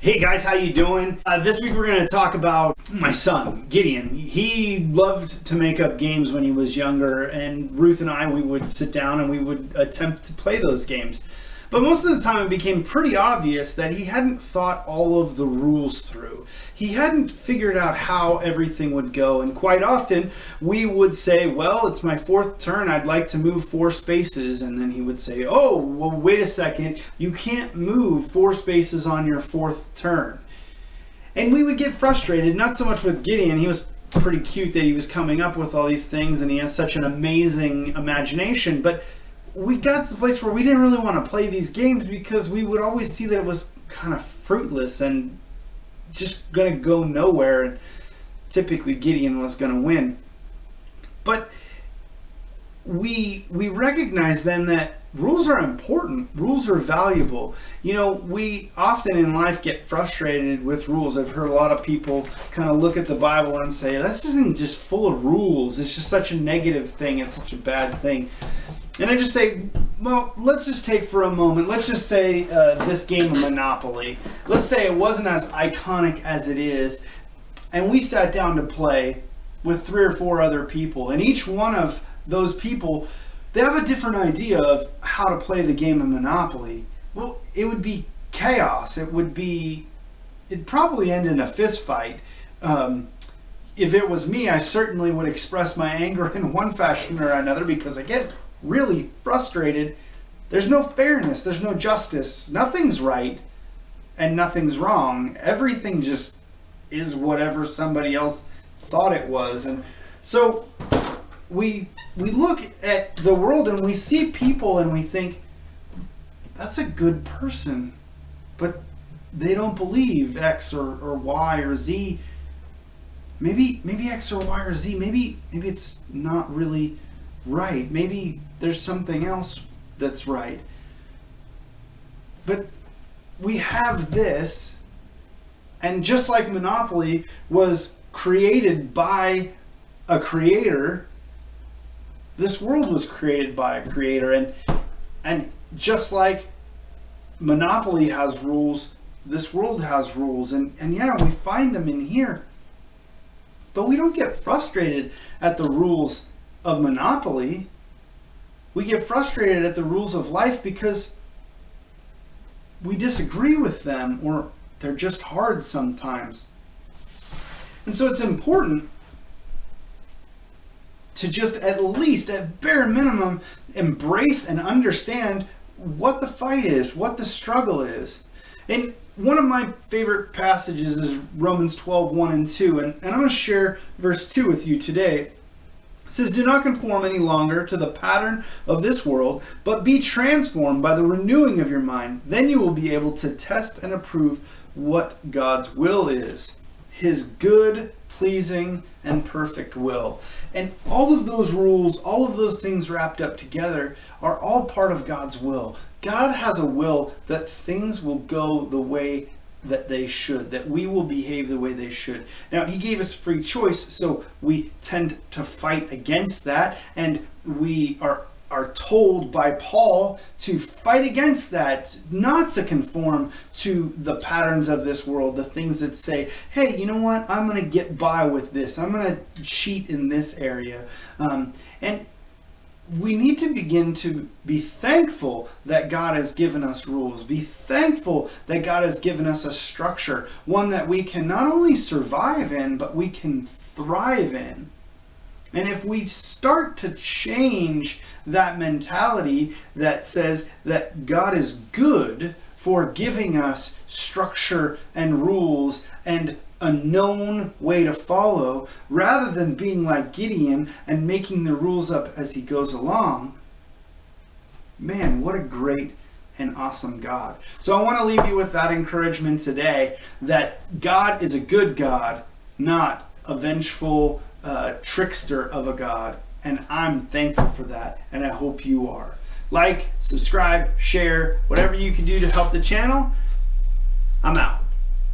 Hey guys, how you doing? This week we're going to talk about my son, Gideon. He loved to make up games when he was younger, and Ruth and I, we would sit down and we would attempt to play those games. But most of the time it became pretty obvious that he hadn't thought all of the rules through. He hadn't figured out how everything would go, and quite often we would say, well, it's my fourth turn, I'd like to move 4 spaces, and then he would say, oh, well, wait a second, you can't move 4 spaces on your 4th turn. And we would get frustrated, not so much with Gideon. He was pretty cute that he was coming up with all these things, and he has such an amazing imagination, but we got to the place where we didn't really want to play these games because we would always see that it was kind of fruitless and just going to go nowhere, and typically Gideon was going to win. But we recognize then that rules are important. Rules are valuable. You know, we often in life get frustrated with rules. I've heard a lot of people kind of look at the Bible and say, this isn't just full of rules. It's just such a negative thing. It's such a bad thing. And I just say, well, let's just take for a moment, let's just say this game of Monopoly. Let's say it wasn't as iconic as it is, and we sat down to play with 3 or 4 other people, and each one of those people, they have a different idea of how to play the game of Monopoly. Well, it would be chaos. It'd probably end in a fist fight. If it was me, I certainly would express my anger in one fashion or another because I get really frustrated. There's no fairness, there's no justice, nothing's right and nothing's wrong. Everything just is whatever somebody else thought it was. And so we look at the world and we see people and we think, that's a good person, but they don't believe X or Y or Z. Maybe X or Y or Z, maybe it's not really right. Maybe there's something else that's right. But we have this, and just like Monopoly was created by a creator, this world was created by a creator, and just like Monopoly has rules, this world has rules, and yeah, we find them in here. But we don't get frustrated at the rules of Monopoly. We get frustrated at the rules of life because we disagree with them, or they're just hard sometimes. And so it's important to just at least, at bare minimum, embrace and understand what the fight is, what the struggle is. And one of my favorite passages is Romans 12:1 and 2, and I'm going to share verse 2 with you today. It says, do not conform any longer to the pattern of this world, but be transformed by the renewing of your mind. Then you will be able to test and approve what God's will is, his good, pleasing, and perfect will. And all of those rules, all of those things wrapped up together are all part of God's will. God has a will that things will go the way that they should, that we will behave the way they should. Now, he gave us free choice, so we tend to fight against that, and we are told by Paul to fight against that, not to conform to the patterns of this world, the things that say, hey, you know what, I'm going to get by with this, I'm going to cheat in this area. And we need to begin to be thankful that God has given us rules. Be thankful that God has given us a structure, one that we can not only survive in, but we can thrive in. And if we start to change that mentality that says that God is good for giving us structure and rules and a known way to follow, rather than being like Gideon and making the rules up as he goes along, man, what a great and awesome God. So I want to leave you with that encouragement today, that God is a good God, not a vengeful trickster of a God. And I'm thankful for that, and I hope you are. Like, subscribe, share, whatever you can do to help the channel. I'm out.